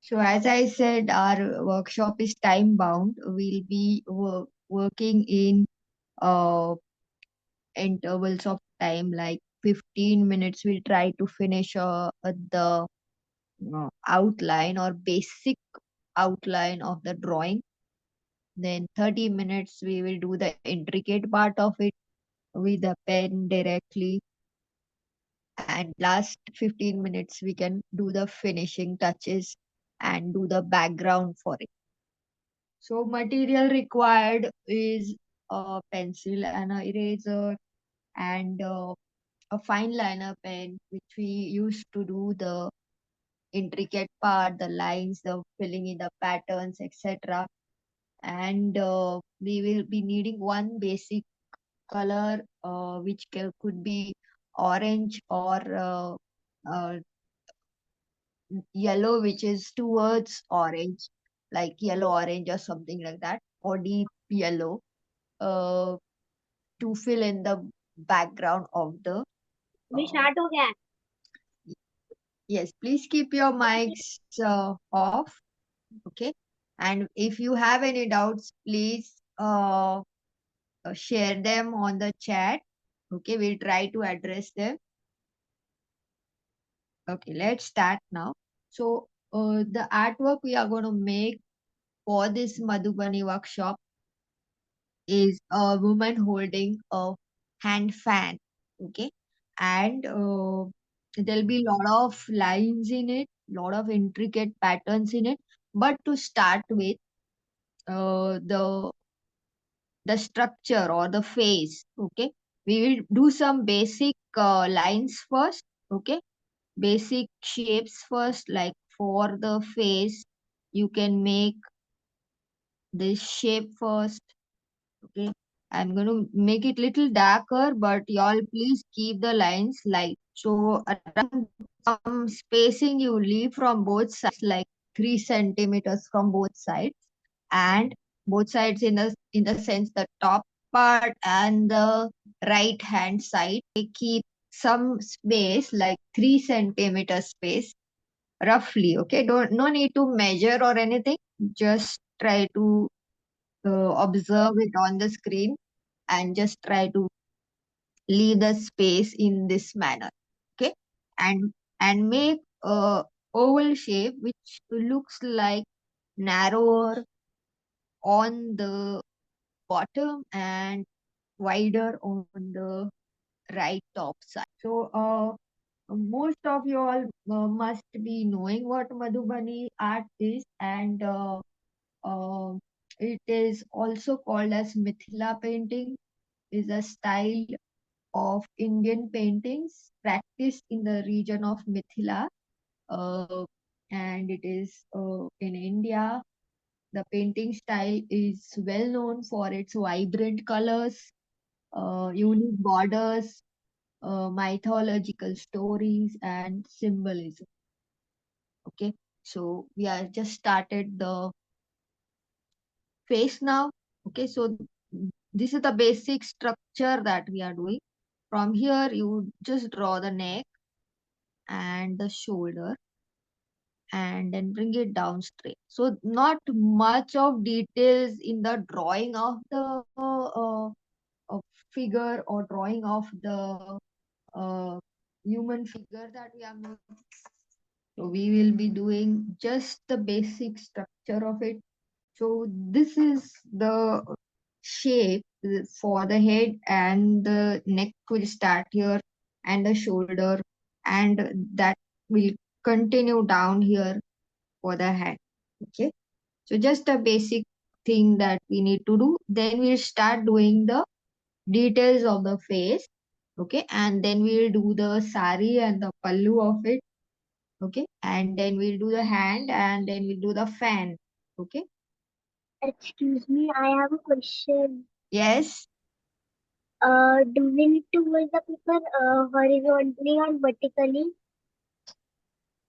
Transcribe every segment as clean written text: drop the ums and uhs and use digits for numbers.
So as I said, our workshop is time bound. We'll be working in uh, intervals of time like 15 minutes. We'll try to finish the outline or basic outline of the drawing. Then 30 minutes we will do the intricate part of it with the pen directly. And last 15 minutes we can do the finishing touches and do the background for it. So material required is a pencil and an eraser and a fine liner pen, which we use to do the intricate part, the lines, the filling in the patterns, etc. And we will be needing one basic color, which could be orange or yellow, which is towards orange, like yellow orange or something like that, or deep yellow, uh, to fill in the background of the. अभी start हो गया है Yes, please keep your mics off. Okay. And if you have any doubts, please share them on the chat. Okay, we'll try to address them. Okay, let's start now. So, the artwork we are going to make for this Madhubani workshop is a woman holding a hand fan. Okay, and there'll be a lot of lines in it, lot of intricate patterns in it. But to start with, the structure or the face. Okay, we will do some basic lines first. Okay, basic shapes first. Like for the face, you can make this shape first. Okay, I'm going to make it little darker, but y'all please keep the lines light. So around some spacing you leave from both sides, like 3 centimeters from both sides, and both sides in the sense the top part and the right hand side. We keep some space like 3 centimeter space roughly. Okay, don't no need to measure or anything. Just try to observe it on the screen and just try to leave the space in this manner. Okay, and make a oval shape which looks like narrower on the bottom and wider on the right top side. So most of you all must be knowing what Madhubani art is, and uh, it is also called as Mithila painting, is a style of Indian paintings practiced in the region of Mithila, uh, and it is in India. The painting style is well known for its vibrant colors, unique borders, mythological stories, and symbolism. Okay, so we are just started the face now. Okay, so this is the basic structure that we are doing. From here, you just draw the neck and the shoulder and then bring it down straight. So not much of details in the drawing of the figure or drawing of the uh, human figure that we are making. So we will be doing just the basic structure of it. So this is the shape for the head, and the neck will start here and the shoulder, and that will continue down here for the hand. Okay. So just a basic thing that we need to do. Then we'll start doing the details of the face. Okay. And then we'll do the sari and the pallu of it. Okay. And then we'll do the hand, and then we'll do the fan. Okay. Excuse me, I have a question. Yes. Do we need to hold the paper horizontally or vertically?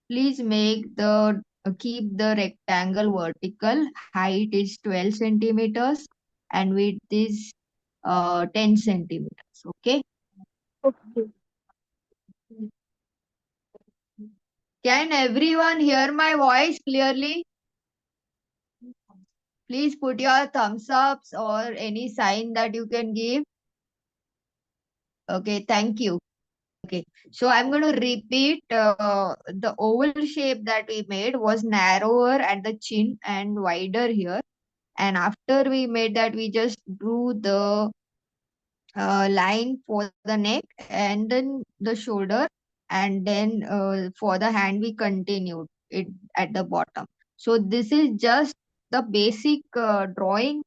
Please make the keep the rectangle vertical. Height is 12 centimeters and width is 10 centimeters. Okay. Okay. Can everyone hear my voice clearly? Please put your thumbs ups or any sign that you can give. Okay, thank you. Okay, so I'm going to repeat the oval shape that we made was narrower at the chin and wider here. And after we made that, we just drew the line for the neck and then the shoulder. And then for the hand, we continued it at the bottom. So this is just the basic drawing.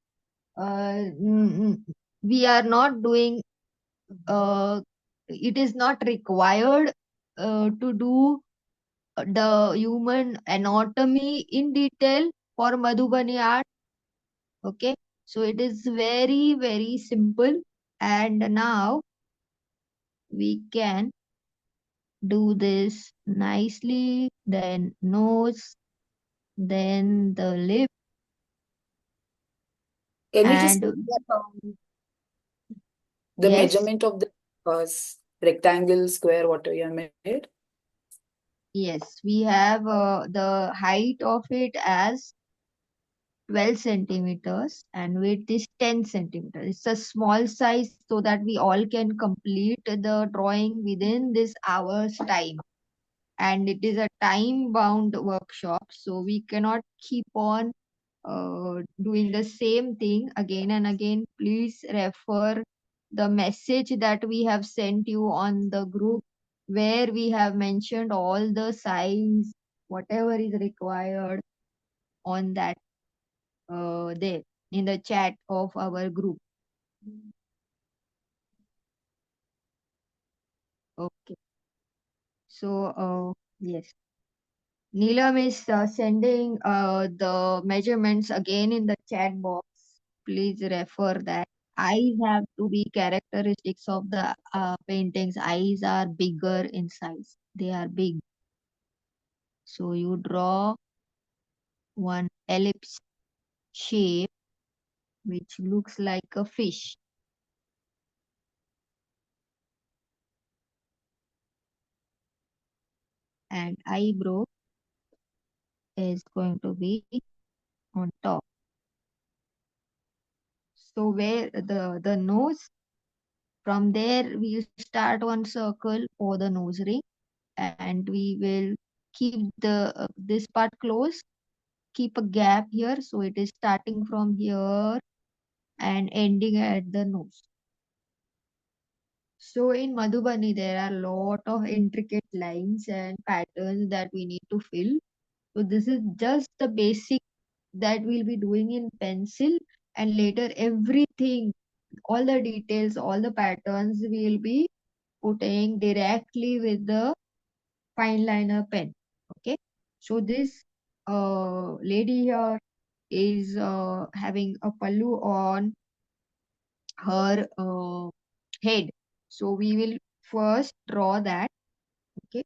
We are not doing it is not required to do the human anatomy in detail for Madhubani art. Okay, so it is very, very simple. And now we can do this nicely. Then nose, then the lip, Can you just and put that the yes, measurement of the rectangle, square, whatever you have made? yes, we have the height of it as 12 centimeters and width is 10 centimeters. It's a small size so that we all can complete the drawing within this hour's time. And it is a time bound workshop, so we cannot keep on doing the same thing again and again. Please refer the message that we have sent you on the group where we have mentioned all the size, whatever is required on that there in the chat of our group. Okay. So, yes. Neelam is sending the measurements again in the chat box. Please refer that. Eyes have to be characteristics of the paintings. Eyes are bigger in size. They are big. So you draw one ellipse shape which looks like a fish. And eyebrow is going to be on top. So where the nose, from there we start one circle for the nose ring, and we will keep the this part close, keep a gap here, so it is starting from here and ending at the nose. So in Madhubani there are a lot of intricate lines and patterns that we need to fill. So this is just the basic that we'll be doing in pencil, and later everything, all the details, all the patterns we'll be putting directly with the Fineliner pen. Okay, so this lady here is having a pallu on her head. So we will first draw that. Okay,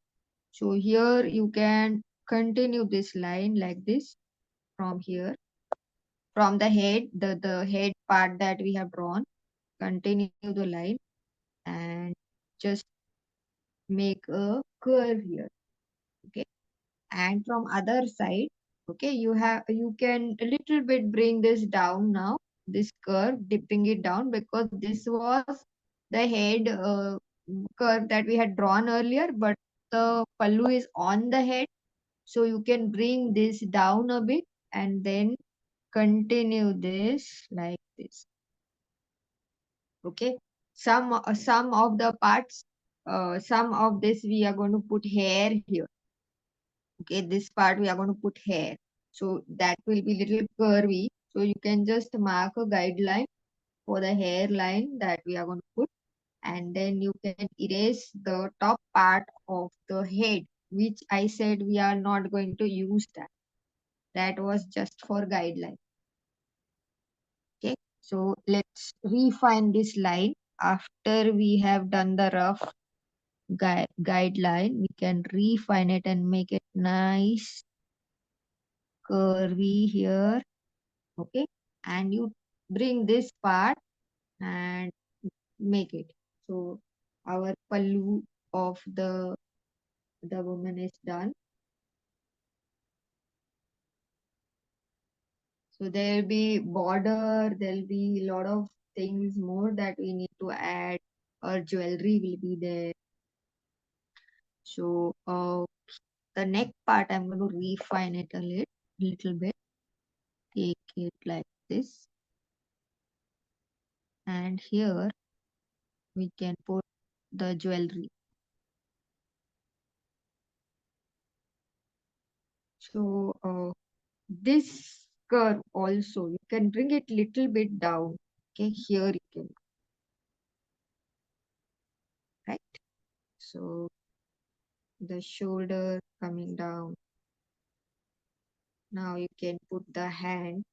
so here you can continue this line like this from here, from the head, the head part that we have drawn. Continue the line and just make a curve here. Okay, and from other side, okay, you can a little bit bring this down now, this curve, dipping it down, because this was the head curve that we had drawn earlier, but the pallu is on the head, so you can bring this down a bit and then continue this like this. Okay, some of the parts, some of this we are going to put hair here. Okay, this part we are going to put hair, so that will be little curvy, so you can just mark a guideline for the hairline that we are going to put, and then you can erase the top part of the head, which I said we are not going to use that. That was just for guideline. Okay, so let's refine this line. After we have done the rough guideline, we can refine it and make it nice curvy here. Okay, and you bring this part and make it. So our pallu of the woman is done. So there'll be border, there'll be a lot of things more that we need to add, or jewelry will be there. So the neck part, I'm going to refine it a little bit. Take it like this. And here we can put the jewelry. So this curve also, you can bring it little bit down. Okay, here you can, right? So the shoulder coming down. Now you can put the hand.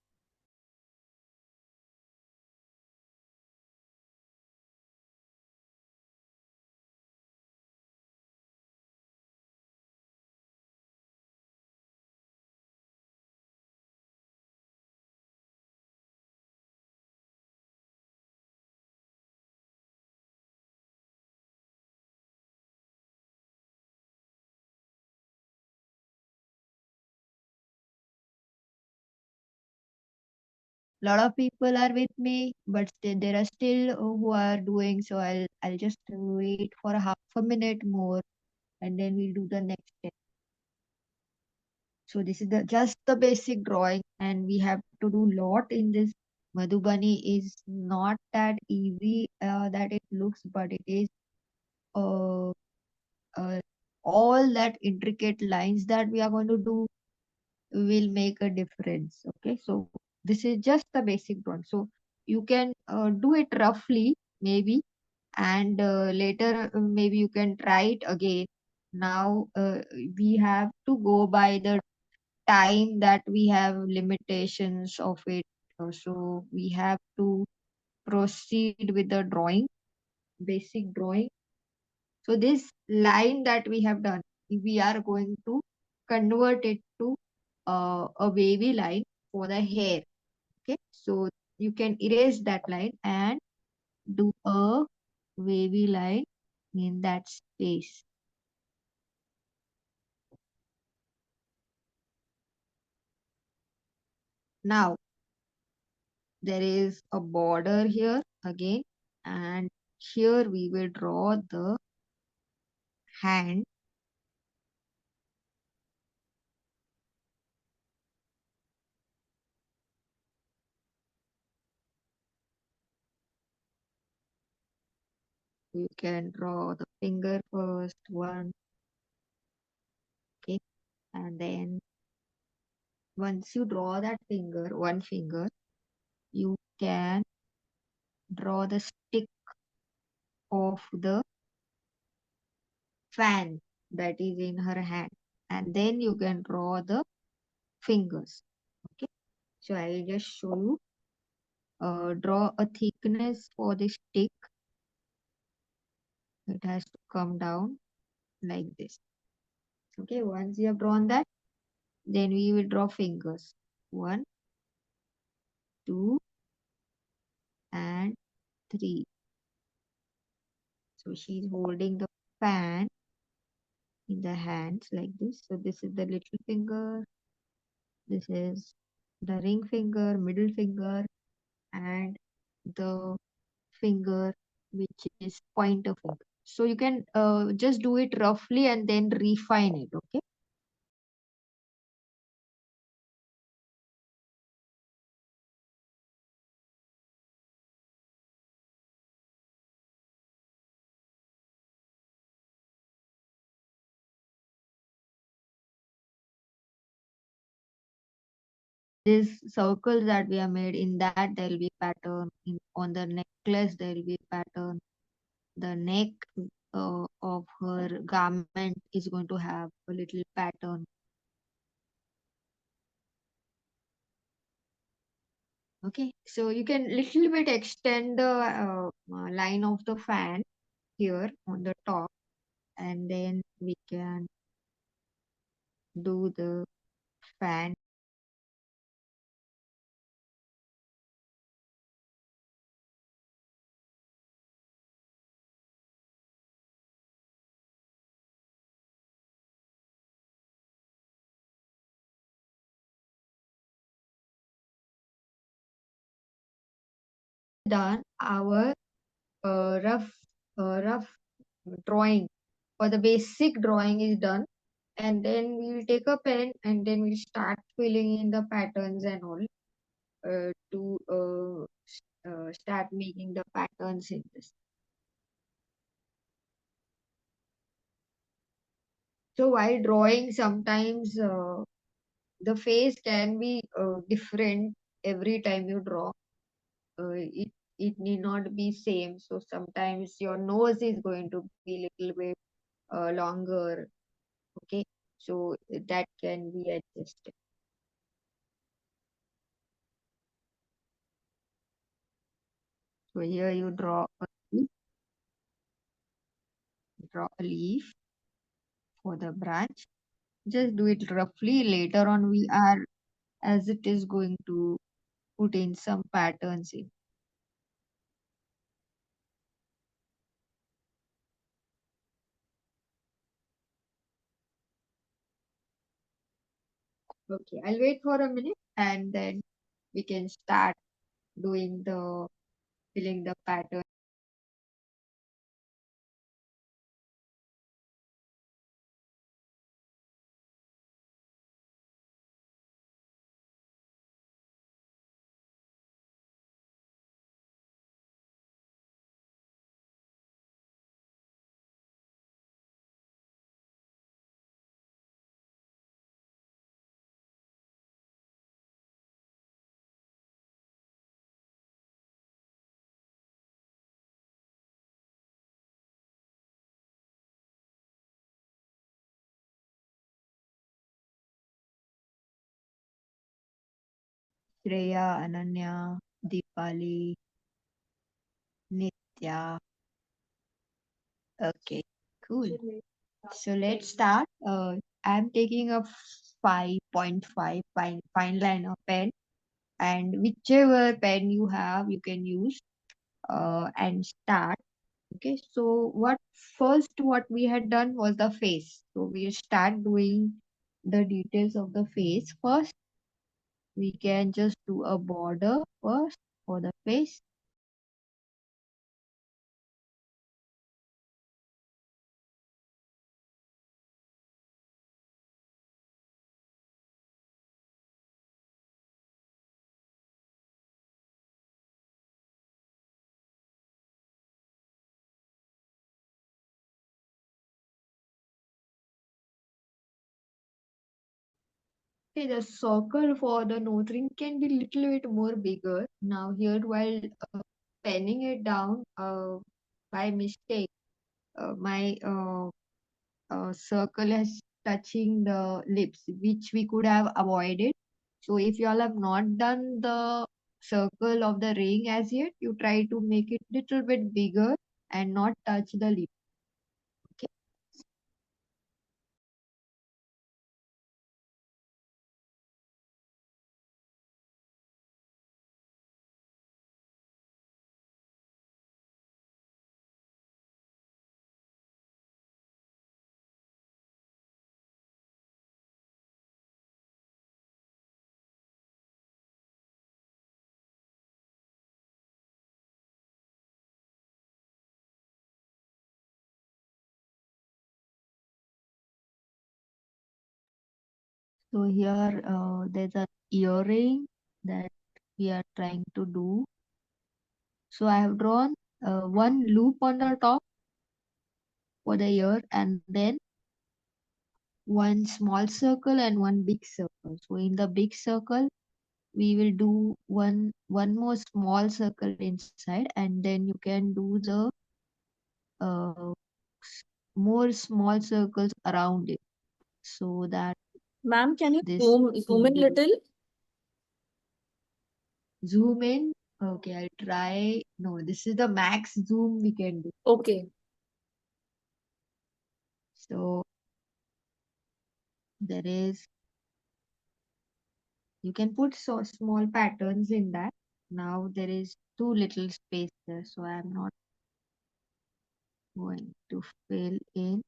Lot of people are with me, but there are still who are doing. So I'll just wait for a half a minute more, and then we'll do the next step. So this is just the basic drawing, and we have to do lot in this. Madhubani is not that easy that it looks, but it is uh, uh, all that intricate lines that we are going to do will make a difference. Okay, so this is just the basic drawing. So you can do it roughly, maybe, and later maybe you can try it again. Now we have to go by the time that we have limitations of it. So we have to proceed with the drawing, basic drawing. So this line that we have done, we are going to convert it to a wavy line for the hair. Okay, so you can erase that line and do a wavy line in that space. Now there is a border here again, and here we will draw the hand. You can draw the finger first, one, okay, and then once you draw that finger, one finger, you can draw the stick of the fan that is in her hand, and then you can draw the fingers. Okay, so I will just show you. Draw a thickness for the stick. It has to come down like this. Okay, once you have drawn that, then we will draw fingers. One, two, and three. So she's holding the fan in the hands like this. So this is the little finger. This is the ring finger, middle finger, and the finger which is pointer finger. So you can just do it roughly and then refine it. Okay. This circle that we have made, in that there will be pattern. On the necklace there will be pattern. The neck of her garment is going to have a little pattern. Okay, so you can little bit extend the line of the fan here on the top, and then we can do the fan. done our rough drawing, or the basic drawing is done, and then we will take a pen and then we'll start filling in the patterns and all, to start making the patterns in this. So while drawing, sometimes the face can be different every time you draw. It need not be same. So sometimes your nose is going to be little bit longer. Okay, so that can be adjusted. So here you draw a leaf for the branch. Just do it roughly. Later on, we are as it is going to put in some patterns in. Okay, I'll wait for a minute and then we can start doing the filling the pattern. Shreya, Ananya, Deepali, Nitya. Okay, cool. So let's start. I'm taking a 5.5 fine liner pen, and whichever pen you have, you can use and start. Okay, so what we had done was the face. So we start doing the details of the face first. We can just do a border first for the face. Okay, the circle for the nose ring can be little bit more bigger. Now here, while penning it down, by mistake, my circle is touching the lips, which we could have avoided. So if you all have not done the circle of the ring as yet, you try to make it little bit bigger and not touch the lip. Okay. So here there's a earring that we are trying to do. So I have drawn one loop on the top for the ear, and then one small circle and one big circle. So in the big circle, we will do one more small circle inside, and then you can do the uh, more small circles around it, so that Ma'am, can you this zoom will in be little? zoom in. Okay, I'll try. No, this is the max zoom we can do. Okay. So there is, you can put so small patterns in that. Now there is too little space there, so I'm not going to fill in.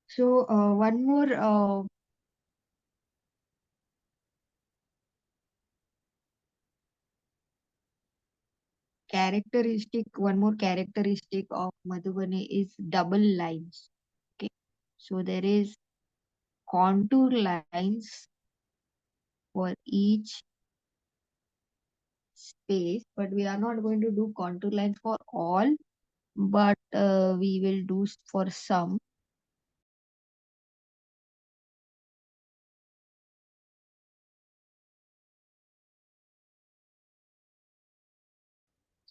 So one more one more characteristic of Madhubani is double lines. Okay, so there is contour lines for each space, but we are not going to do contour lines for all, but we will do for some.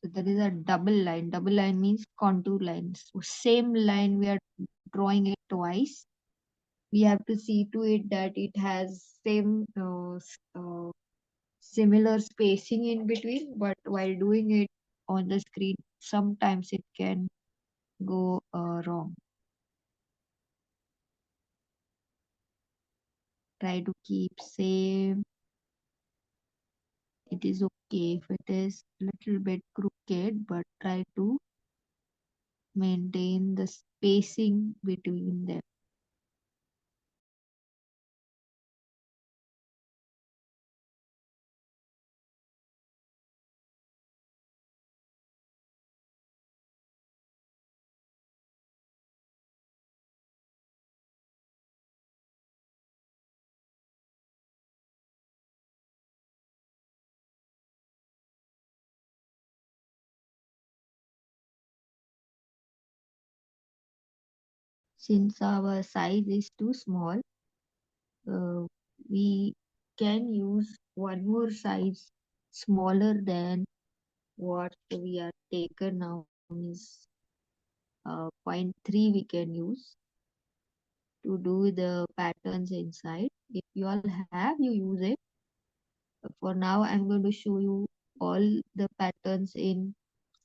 So there is a double line. Double line means contour lines. So same line we are drawing it twice. We have to see to it that it has same similar spacing in between. But while doing it on the screen, sometimes it can go wrong. Try to keep same. It is okay if it is little bit crooked, but try to maintain the spacing between them. Since our size is too small, uh, we can use one more size smaller than what we are taken now is 0.3 we can use to do the patterns inside. If you all have, you use it. For now, I'm going to show you all the patterns in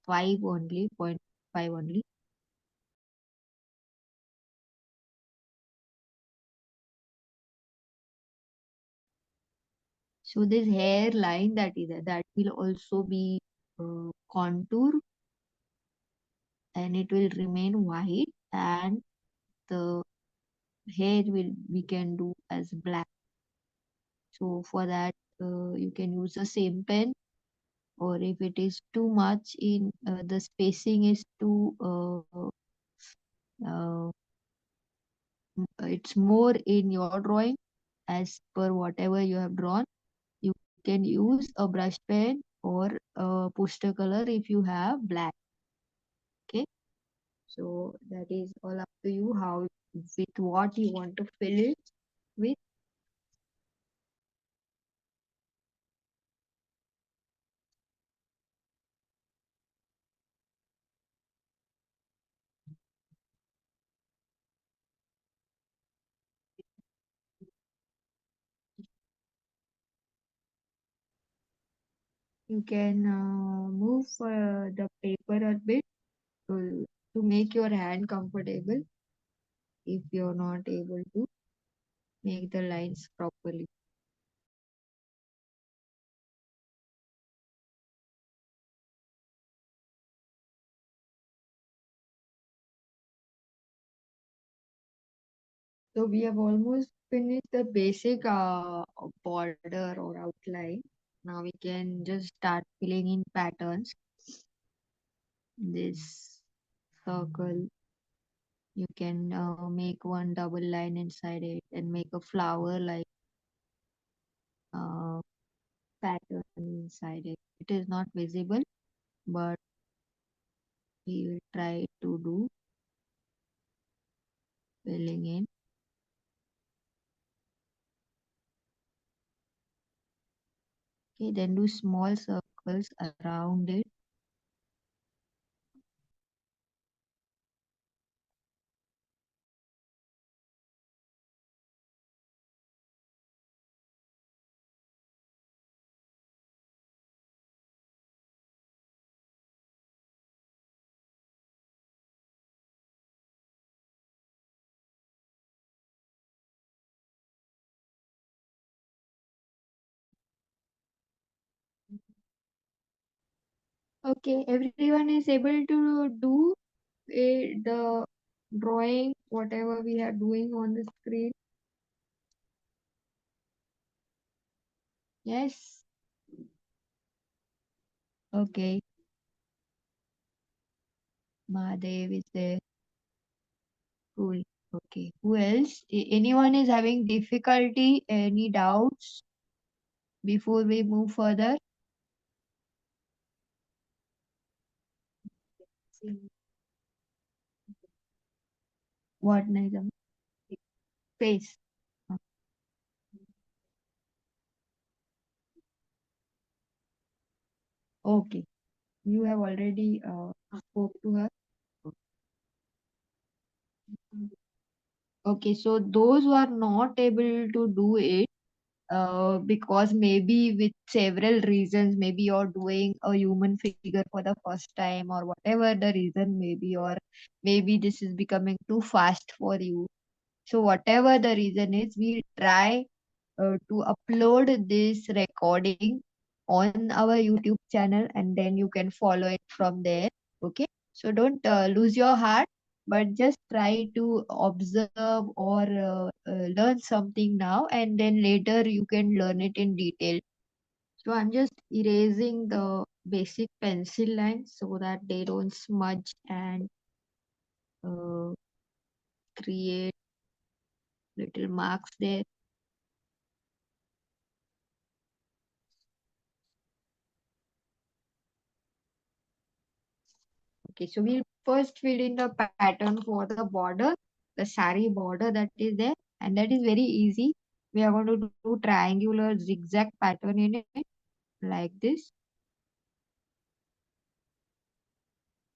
5 only, 0.5 only. So this hairline that is there, that will also be contour and it will remain white, and the hair will we can do as black. So for that you can use the same pen, or if it is too much in the spacing is too uh, it's more in your drawing as per whatever you have drawn, you can use a brush pen or a poster color if you have black. Okay, so that is all up to you how with what you want to fill it with. You can move the paper a bit to make your hand comfortable if you're not able to make the lines properly. So we have almost finished the basic border or outline. Now we can just start filling in patterns. This circle, you can make one double line inside it and make a flower like uh, pattern inside it. It is not visible, but we will try to do filling in. Okay, then do small circles around it. Okay, everyone is able to do the drawing, whatever we are doing on the screen. Yes. Okay. Mahadev is there. Cool. Okay. Who else? Anyone is having difficulty? Any doubts before we move further? What Nizam? Face. Okay. You have already spoke to her. Okay. So those who are not able to do it, because maybe with several reasons, maybe you're doing a human figure for the first time, or whatever the reason may be, or maybe this is becoming too fast for you. So whatever the reason is, we try to upload this recording on our YouTube channel, and then you can follow it from there. Okay. So don't lose your heart, but just try to observe or learn something now, and then later you can learn it in detail. So I'm just erasing the basic pencil lines so that they don't smudge and uh, create little marks there. Okay, so we'll first fill in the pattern for the border, the sari border that is there, and that is very easy. We are going to do triangular zigzag pattern in it, like this.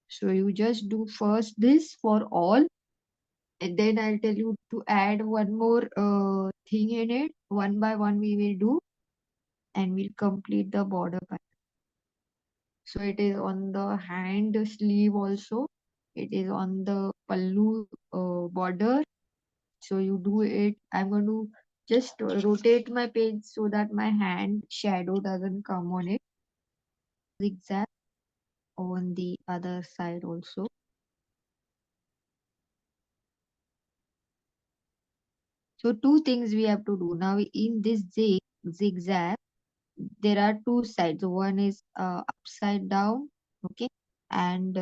So you just do first this for all, and then I'll tell you to add one more thing in it. One by one we will do, and we'll complete the border pattern. So it is on the hand sleeve also. It is on the pallu border. So you do it. I'm going to just rotate my page so that my hand shadow doesn't come on it. Zigzag on the other side also. So two things we have to do now in this zigzag. There are two sides. One is upside down, okay, and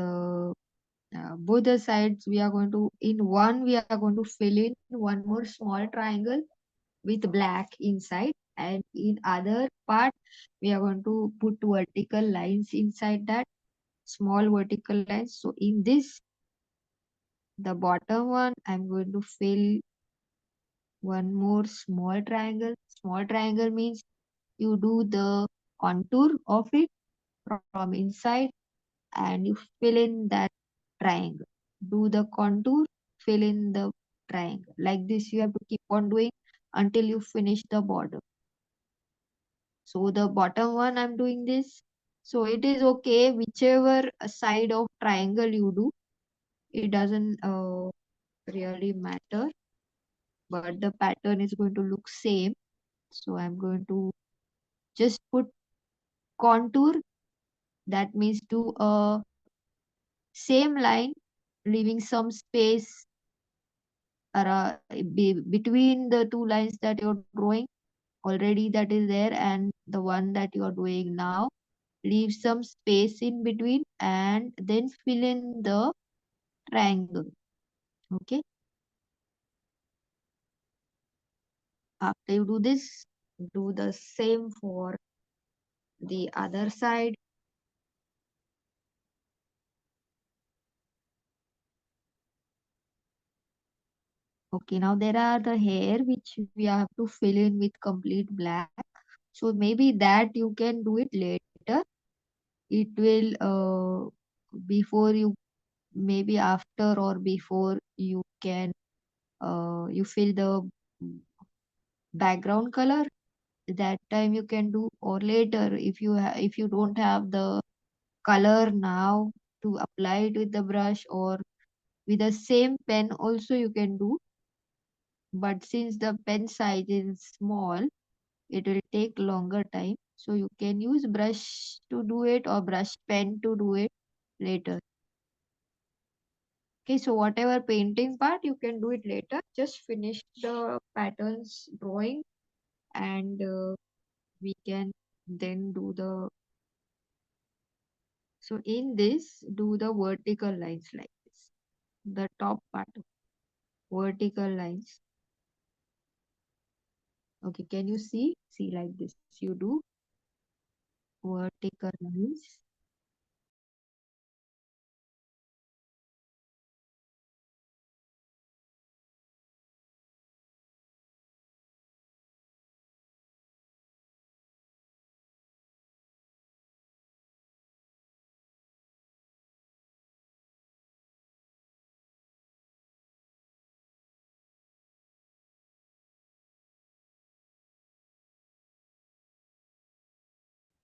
both the sides we are going to, in one we are going to fill in one more small triangle with black inside, and in other part we are going to put vertical lines inside that, small vertical lines. So in this, the bottom one, I'm going to fill one more small triangle means you do the contour of it from inside, and you fill in that triangle. Do the contour, fill in the triangle. Like this, you have to keep on doing until you finish the border. So the bottom one, I'm doing this. So it is okay, whichever side of triangle you do, it doesn't really matter, but the pattern is going to look same. So I'm going to just put contour. That means do a same line, leaving some space between the two lines that you're drawing already, that is there, and the one that you are doing now. Leave some space in between and then fill in the triangle. Okay. After you do this, do the same for the other side. Okay, now there are the hair which we have to fill in with complete black. So maybe that you can do it later. It will before you, maybe after or before you can you fill the background color. That time you can do, or later if if you don't have the color now to apply it with the brush, or with the same pen also you can do, but since the pen size is small, it will take longer time, so you can use brush to do it or brush pen to do it later. Okay, so whatever painting part you can do it later, just finish the patterns drawing, and we can then do the So in this, do the vertical lines like this. The top part, vertical lines. Okay, can you see? See like this. You do vertical lines.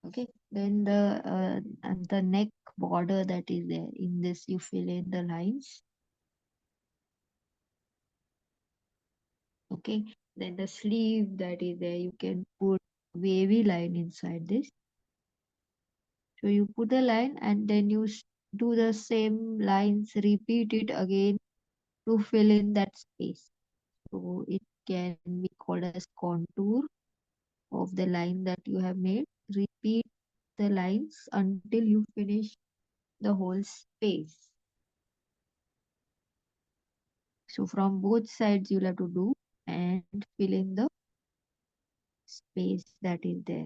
Okay, then and the neck border that is there, in this you fill in the lines. Okay, then the sleeve that is there, you can put wavy line inside this. So you put the line and then you do the same lines, repeat it again to fill in that space. So it can be called as contour of the line that you have made. Repeat the lines until you finish the whole space. So from both sides you'll have to do and fill in the space that is there.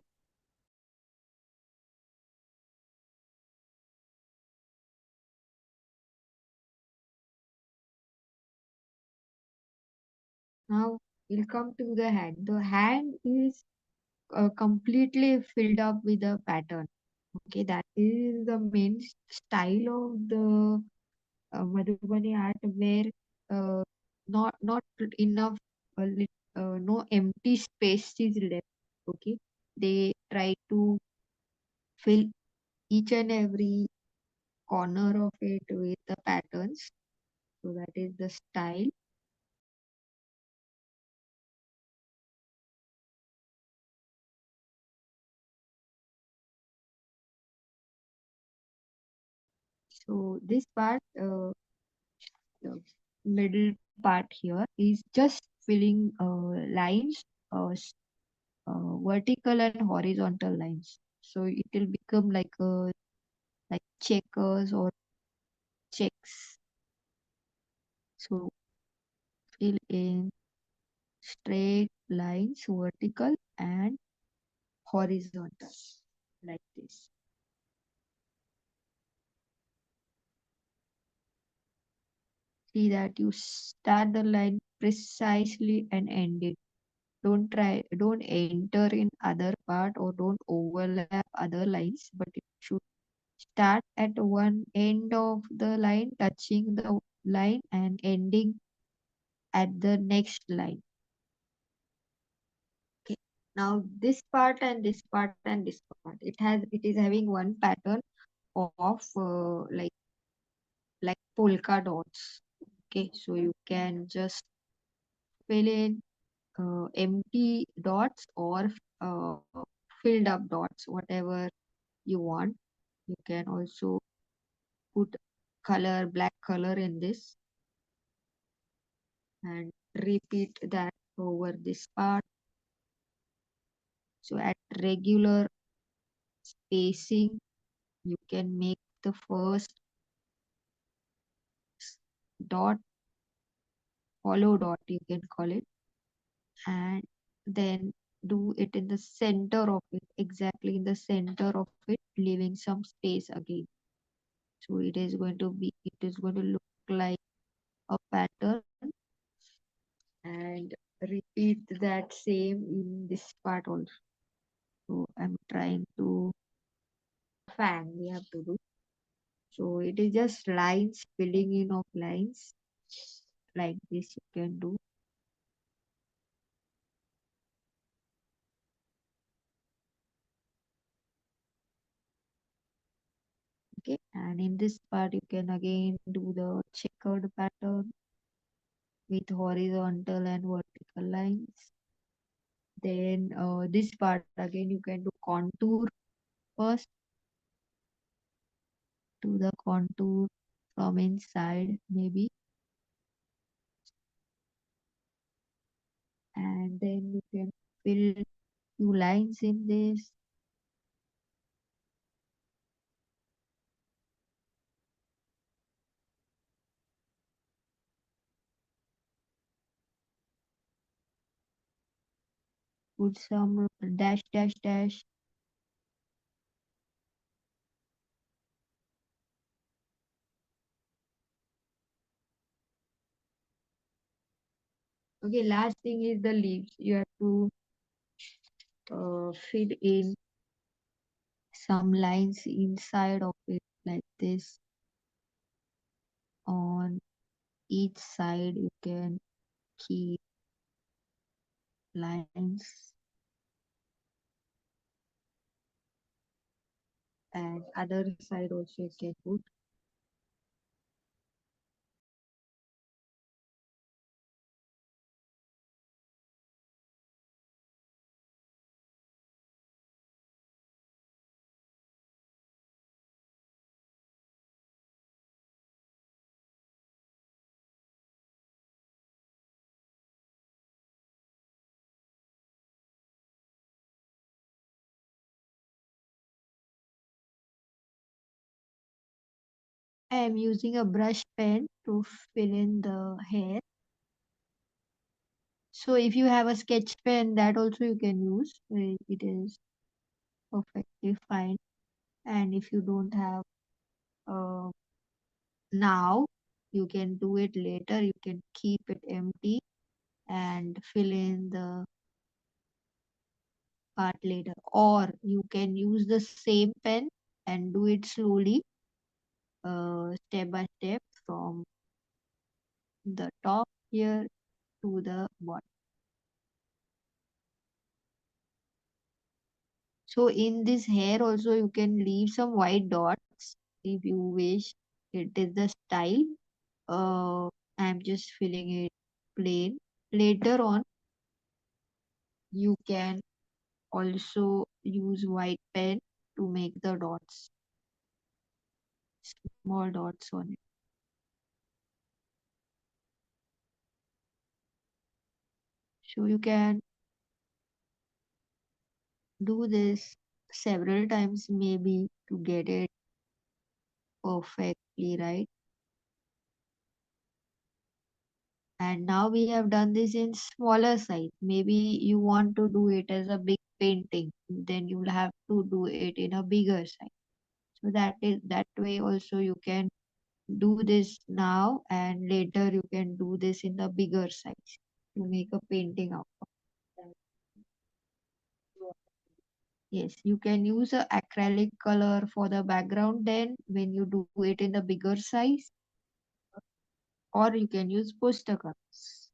Now we'll come to the hand. The hand is completely filled up with a pattern. Okay, that is the main style of the Madhubani art, where uh, not enough, no empty space is left. Okay, they try to fill each and every corner of it with the patterns. So that is the style. So this part, the middle part here is just filling lines, vertical and horizontal lines. So it will become like checkers or checks. So fill in straight lines, vertical and horizontal, like this. See that you start the line precisely and end it. Don't enter in other part or don't overlap other lines, but it should start at one end of the line, touching the line and ending at the next line. Okay. Now this part and this part and this part, it is having one pattern of like polka dots. Okay, so you can just fill in empty dots or uh, filled up dots, whatever you want. You can also put color, black color in this and repeat that over this part. So at regular spacing, you can make the first dot, hollow dot, you can call it, and then do it in the center of it, exactly in the center of it, leaving some space again. So it is going to look like a pattern, and repeat that same in this part also. So I'm trying to fan we have to do. So it is just lines, filling in of lines like this you can do. Okay, and in this part you can again do the checkered pattern with horizontal and vertical lines. Then this part again you can do contour first, do the contour from inside maybe, and then you can fill few lines in this. put some dash dash dash. Okay, last thing is the leaves. You have to fill in some lines inside of it like this. On each side you can keep lines, and other side also you can put. I am using a brush pen to fill in the hair. So if you have a sketch pen, that also you can use. It is perfectly fine. And if you don't have uh, now, you can do it later. You can keep it empty and fill in the part later. Or you can use the same pen and do it slowly, step by step from the top here to the bottom. So in this hair also you can leave some white dots if you wish. It is the style. I'm just filling it plain. Later on, you can also use white pen to make the dots, small dots on it. So you can do this several times maybe to get it perfectly right. And now we have done this in smaller size. Maybe you want to do it as a big painting, then you'll have to do it in a bigger size. So that way also you can do this now, and later you can do this in the bigger size to make a painting out of that. Yes, you can use a acrylic color for the background then when you do it in the bigger size, or you can use poster colors.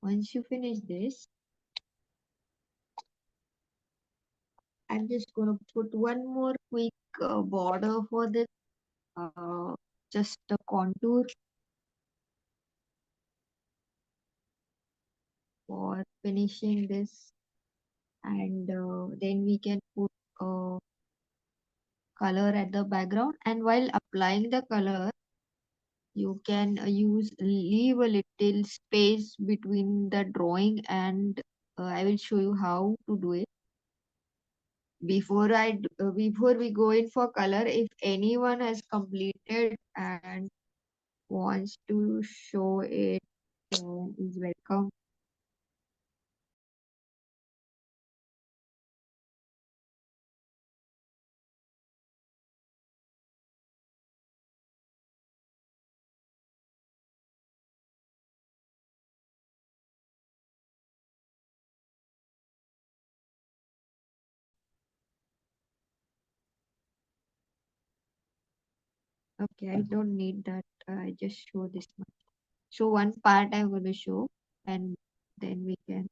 Once you finish this, I'm just gonna put one more quick border for this, just a contour for finishing this, and then we can put color at the background. And while applying the color, you can leave a little space between the drawing, and I will show you how to do it. Before we go in for color, if anyone has completed and wants to show it, is welcome. Okay, I don't need that. I just show this much. So one part I'm going to show, and then we can.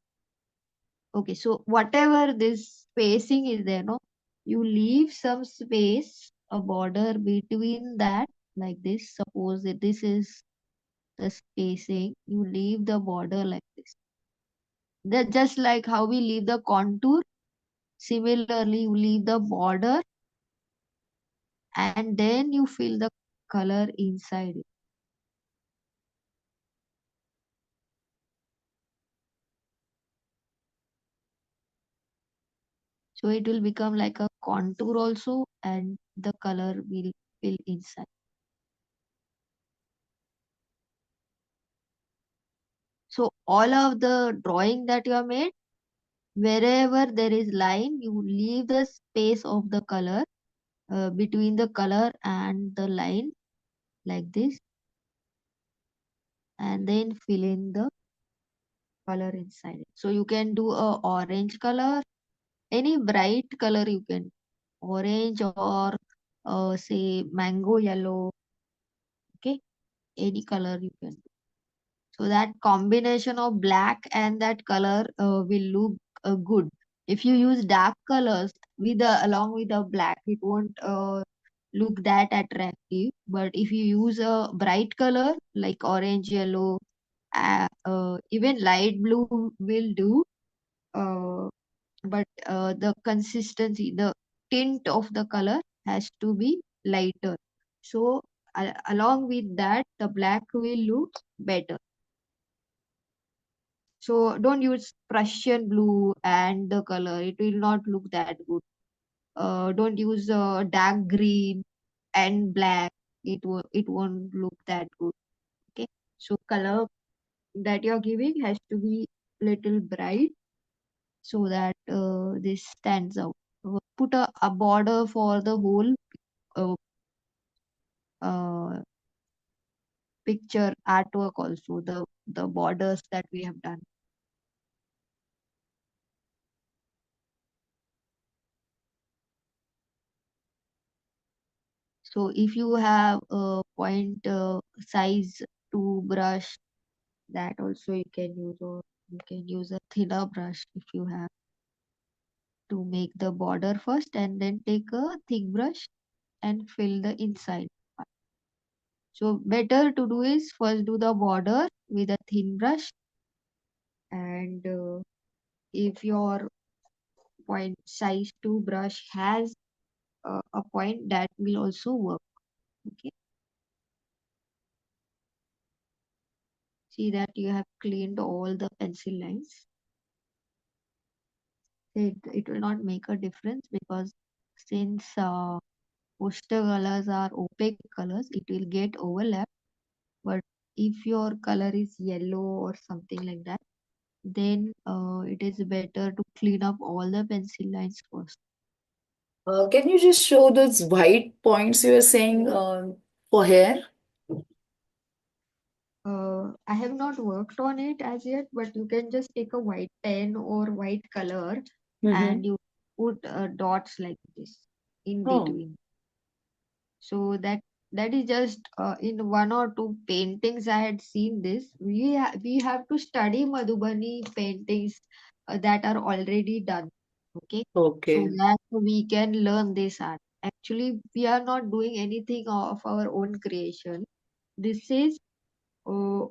Okay, so whatever this spacing is there, no, you leave some space, a border between that, like this. Suppose that this is the spacing, you leave the border like this. That just like how we leave the contour, similarly you leave the border, and then you fill the color inside it. So it will become like a contour also, and the color will fill inside. So all of the drawing that you have made, wherever there is line, you leave the space of the color between the color and the line like this, and then fill in the color inside it. So you can do a orange color, any bright color you can, orange or say mango yellow, okay, any color you can. So that combination of black and that color will look good. If you use dark colors with the along with the black, it won't look that attractive. But if you use a bright color like orange, yellow, even light blue will do. Uh, but the consistency, the tint of the color has to be lighter. So along with that, the black will look better. So don't use Prussian blue and the color. It will not look that good. Don't use dark green and black. It won't look that good. Okay. So color that you're giving has to be little bright so that this stands out. Put a border for the whole uh, uh, picture artwork also. The borders that we have done. So if you have a point size 2 brush, that also you can use, or you can use a thinner brush if you have, to make the border first, and then take a thick brush and fill the inside part. So better to do is first do the border with a thin brush, and if your point size 2 brush has a point, that will also work. Okay. See that you have cleaned all the pencil lines. It will not make a difference because since poster colors are opaque colors, it will get overlap. But if your color is yellow or something like that, then it is better to clean up all the pencil lines first. Can you just show those white points you were saying for hair? I have not worked on it as yet, but you can just take a white pen or white color Mm-hmm. and you put dots like this in Oh, between. So that is just in one or two paintings I had seen this. We have to study Madhubani paintings that are already done. Okay, so okay. that we can learn this art. Actually, we are not doing anything of our own creation. This is uh,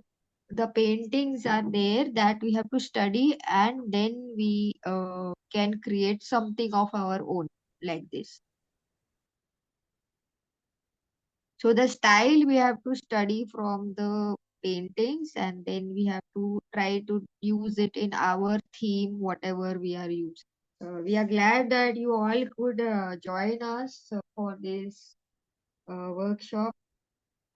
the paintings are there that we have to study, and then we can create something of our own like this. So the style we have to study from the paintings, and then we have to try to use it in our theme, whatever we are using. We are glad that you all could join us for this workshop,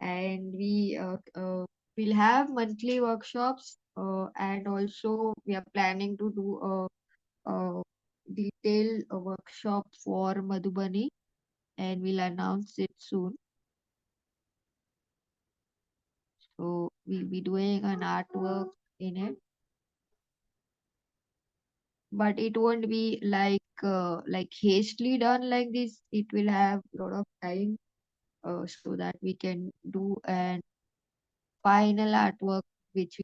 and we will have monthly workshops, and also we are planning to do a detailed workshop for Madhubani, and we'll announce it soon. So we'll be doing an artwork in it, but it won't be like hastily done like this. It will have a lot of time so that we can do an final artwork which